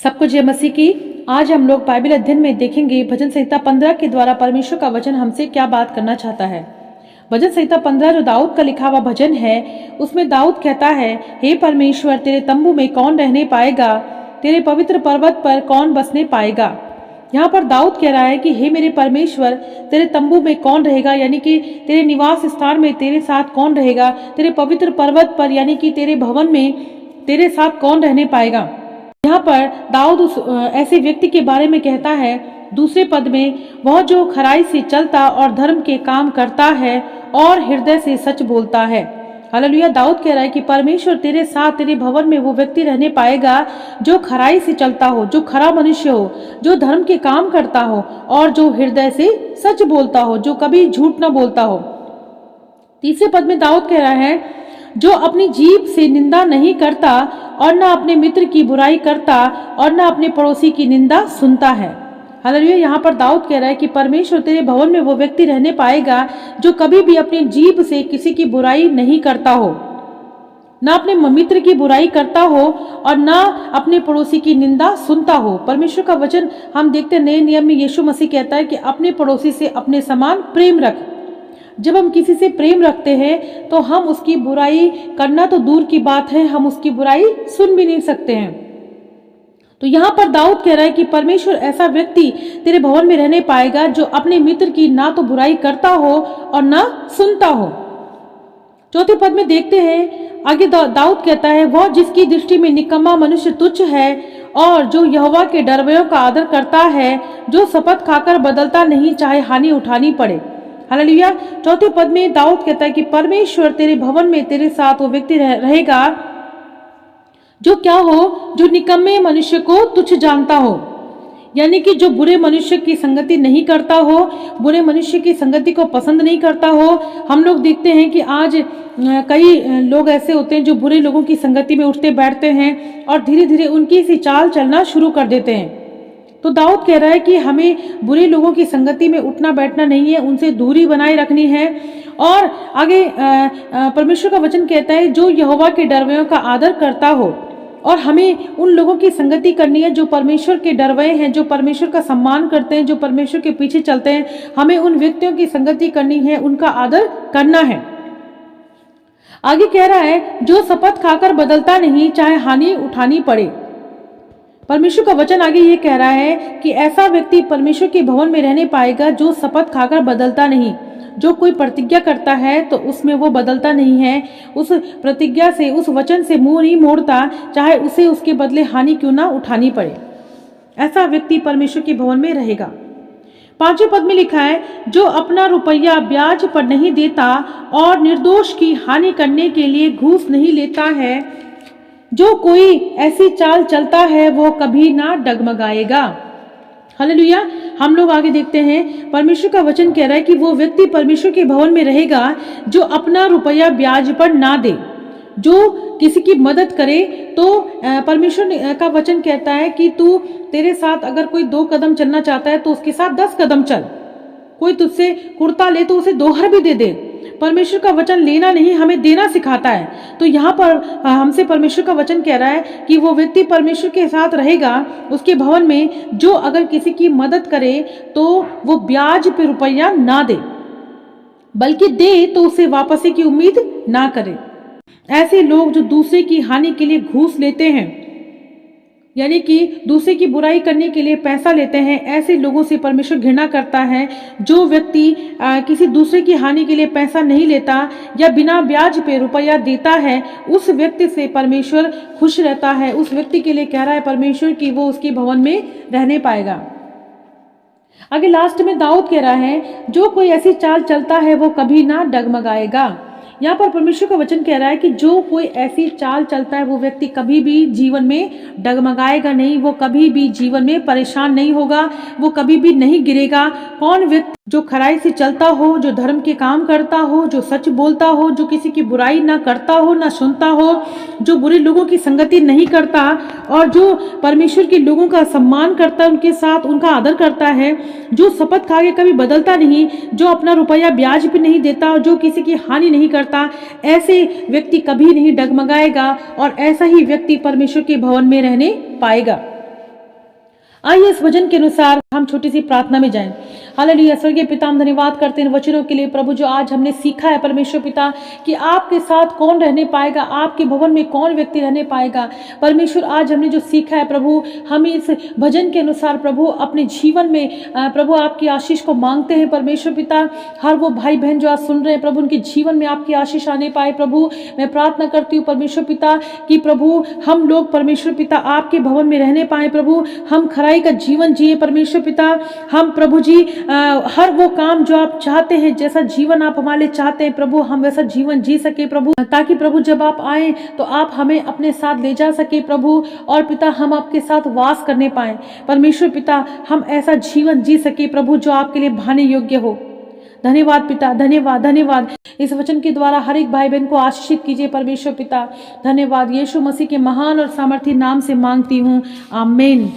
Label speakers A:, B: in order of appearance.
A: सबको जय मसीह की। आज हम लोग बाइबल अध्ययन में देखेंगे भजन संहिता 15 के द्वारा परमेश्वर का वचन हमसे क्या बात करना चाहता है। भजन संहिता 15 जो दाऊद का लिखा हुआ भजन है, उसमें दाऊद कहता है, हे परमेश्वर, तेरे तंबू में कौन रहने पाएगा, तेरे पवित्र पर्वत पर कौन बसने पाएगा। यहाँ पर दाऊद कह रहा है कि हे मेरे परमेश्वर, तेरे तंबू में कौन रहेगा, यानी कि तेरे निवास स्थान में तेरे साथ कौन रहेगा, तेरे पवित्र पर्वत पर यानी कि तेरे भवन में तेरे साथ कौन रहने पाएगा। यहाँ पर दाऊद उस ऐसे व्यक्ति के बारे में कहता है दूसरे पद में, वह जो खराई से चलता और धर्म के काम करता है और हृदय से सच बोलता है। हालेलुया। दाऊद कह रहा है कि परमेश्वर तेरे साथ तेरे भवन में वो व्यक्ति रहने पाएगा जो खराई से चलता हो, जो खरा मनुष्य हो, जो धर्म के काम करता हो और जो हृदय से सच बोलता हो, जो कभी झूठ न बोलता हो। तीसरे पद में दाऊद कह रहा है, जो अपनी जीभ से निंदा नहीं करता और न अपने मित्र की बुराई करता और न अपने पड़ोसी की निंदा सुनता है। हालेलुया। यहाँ पर दाऊद कह रहा है कि परमेश्वर तेरे भवन में वो व्यक्ति रहने पाएगा जो कभी भी अपनी जीभ से किसी की बुराई नहीं करता हो, न अपने मित्र की बुराई करता हो और न अपने पड़ोसी की निंदा सुनता हो। परमेश्वर का वचन हम देखते नए नियम में यीशु मसीह कहता है कि अपने पड़ोसी से अपने समान प्रेम रख। जब हम किसी से प्रेम रखते हैं तो हम उसकी बुराई करना तो दूर की बात है, हम उसकी बुराई सुन भी नहीं सकते हैं। तो यहाँ पर दाऊद कह रहा है कि परमेश्वर ऐसा व्यक्ति तेरे भवन में रहने पाएगा जो अपने मित्र की ना तो बुराई करता हो और ना सुनता हो। चौथे पद में देखते हैं आगे दाऊद कहता है, वह जिसकी दृष्टि में निकम्मा मनुष्य तुच्छ है और जो यहोवा के डरवयों का आदर करता है, जो शपथ खाकर बदलता नहीं चाहे हानि उठानी पड़े। हालेलुया। चौथे पद में दाऊद कहता है कि परमेश्वर तेरे भवन में तेरे साथ वो व्यक्ति रहेगा जो क्या हो, जो निकम्मे मनुष्य को तुच्छ जानता हो, यानी कि जो बुरे मनुष्य की संगति नहीं करता हो, बुरे मनुष्य की संगति को पसंद नहीं करता हो। हम लोग देखते हैं कि आज कई लोग ऐसे होते हैं जो बुरे लोगों की संगति में उठते बैठते हैं और धीरे धीरे उनकी सी चाल चलना शुरू कर देते हैं। तो दाऊद कह रहा है कि हमें बुरे लोगों की संगति में उठना बैठना नहीं है, उनसे दूरी बनाए रखनी है। और आगे परमेश्वर का वचन कहता है, जो यहोवा के डरवयों का आदर करता हो, और हमें उन लोगों की संगति करनी है जो परमेश्वर के डरवये हैं, जो परमेश्वर का सम्मान करते हैं, जो परमेश्वर के पीछे चलते हैं। हमें उन व्यक्तियों की संगति करनी है, उनका आदर करना है। आगे कह रहा है, जो शपथ खाकर बदलता नहीं चाहे हानि उठानी पड़े। परमेश्वर का वचन आगे ये कह रहा है कि ऐसा व्यक्ति परमेश्वर के भवन में रहने पाएगा जो शपथ खाकर बदलता नहीं। जो कोई प्रतिज्ञा करता है तो उसमें वो बदलता नहीं है, उस प्रतिज्ञा से, उस वचन से मुंह नहीं मोड़ता, चाहे उसे उसके बदले हानि क्यों ना उठानी पड़े। ऐसा व्यक्ति परमेश्वर के भवन में रहेगा। पांचवें पद में लिखा है, जो अपना रुपया ब्याज पर नहीं देता और निर्दोष की हानि करने के लिए घूस नहीं लेता है, जो कोई ऐसी चाल चलता है वो कभी ना डगमगाएगा। हालेलुया। हम लोग आगे देखते हैं, परमेश्वर का वचन कह रहा है कि वो व्यक्ति परमेश्वर के भवन में रहेगा जो अपना रुपया ब्याज पर ना दे, जो किसी की मदद करे। तो परमेश्वर का वचन कहता है कि तू तेरे साथ अगर कोई 2 कदम चलना चाहता है तो उसके साथ 10 कदम चल। कोई तुझसे कुर्ता ले तो उसे 2 हर भी दे दे। परमेश्वर का वचन लेना नहीं, हमें देना सिखाता है। तो यहाँ पर हमसे परमेश्वर का वचन कह रहा है कि वो व्यक्ति परमेश्वर के साथ रहेगा उसके भवन में, जो अगर किसी की मदद करे तो वो ब्याज पे रुपया ना दे, बल्कि दे तो उसे वापसी की उम्मीद ना करे। ऐसे लोग जो दूसरे की हानि के लिए घूस लेते हैं, यानी कि दूसरे की बुराई करने के लिए पैसा लेते हैं, ऐसे लोगों से परमेश्वर घृणा करता है। जो व्यक्ति किसी दूसरे की हानि के लिए पैसा नहीं लेता या बिना ब्याज पे रुपया देता है, उस व्यक्ति से परमेश्वर खुश रहता है। उस व्यक्ति के लिए कह रहा है परमेश्वर कि वो उसके भवन में रहने पाएगा। आगे लास्ट में दाऊद कह रहा है, जो कोई ऐसी चाल चलता है वो कभी ना डगमगाएगा। यहाँ पर परमेश्वर का वचन कह रहा है कि जो कोई ऐसी चाल चलता है वो व्यक्ति कभी भी जीवन में डगमगाएगा नहीं, वो कभी भी जीवन में परेशान नहीं होगा, वो कभी भी नहीं गिरेगा। कौन व्यक्ति जो खराई से चलता हो, जो धर्म के काम करता हो, जो सच बोलता हो, जो किसी की बुराई ना करता हो ना सुनता हो, जो बुरे लोगों की संगति नहीं करता और जो परमेश्वर के लोगों का सम्मान करता है, उनके साथ उनका आदर करता है, जो शपथ खा के कभी बदलता नहीं, जो अपना रुपया ब्याज पे नहीं देता और जो किसी की हानि नहीं करता, ऐसे व्यक्ति कभी नहीं डगमगाएगा और ऐसा ही व्यक्ति परमेश्वर के भवन में रहने पाएगा। आइए इस वचन के अनुसार हम छोटी सी प्रार्थना में जाएं। हालेलुया। स्वर्गीय पिता, हम धन्यवाद करते हैं इन वचनों के लिए प्रभु, जो आज हमने सीखा है परमेश्वर पिता कि आपके साथ कौन रहने पाएगा, आपके भवन में कौन व्यक्ति रहने पाएगा। परमेश्वर आज हमने जो सीखा है प्रभु, हम इस भजन के अनुसार प्रभु अपने जीवन में प्रभु आपकी आशीष को मांगते हैं परमेश्वर पिता। हर वो भाई बहन जो आज सुन रहे हैं प्रभु, उनके जीवन में आपकी आशीष आने पाए प्रभु। मैं प्रार्थना करती हूँ परमेश्वर पिता कि प्रभु हम लोग परमेश्वर पिता आपके भवन में रहने पाए प्रभु, हम खराई का जीवन जिए परमेश्वर पिता। हम प्रभु जी हर वो काम जो आप चाहते हैं, जैसा जीवन आप हमारे लिए चाहते हैं प्रभु, हम वैसा जीवन जी सके प्रभु, ताकि प्रभु जब आप आए तो आप हमें अपने साथ ले जा सके प्रभु। और पिता हम आपके साथ वास करने पाए परमेश्वर पिता, हम ऐसा जीवन जी सके प्रभु जो आपके लिए भाने योग्य हो। धन्यवाद पिता, धन्यवाद धन्यवाद। इस वचन के द्वारा हर एक भाई बहन को आशीषित कीजिए परमेश्वर पिता। धन्यवाद। यीशु मसीह के महान और सामर्थी नाम से मांगती हूँ, आमीन।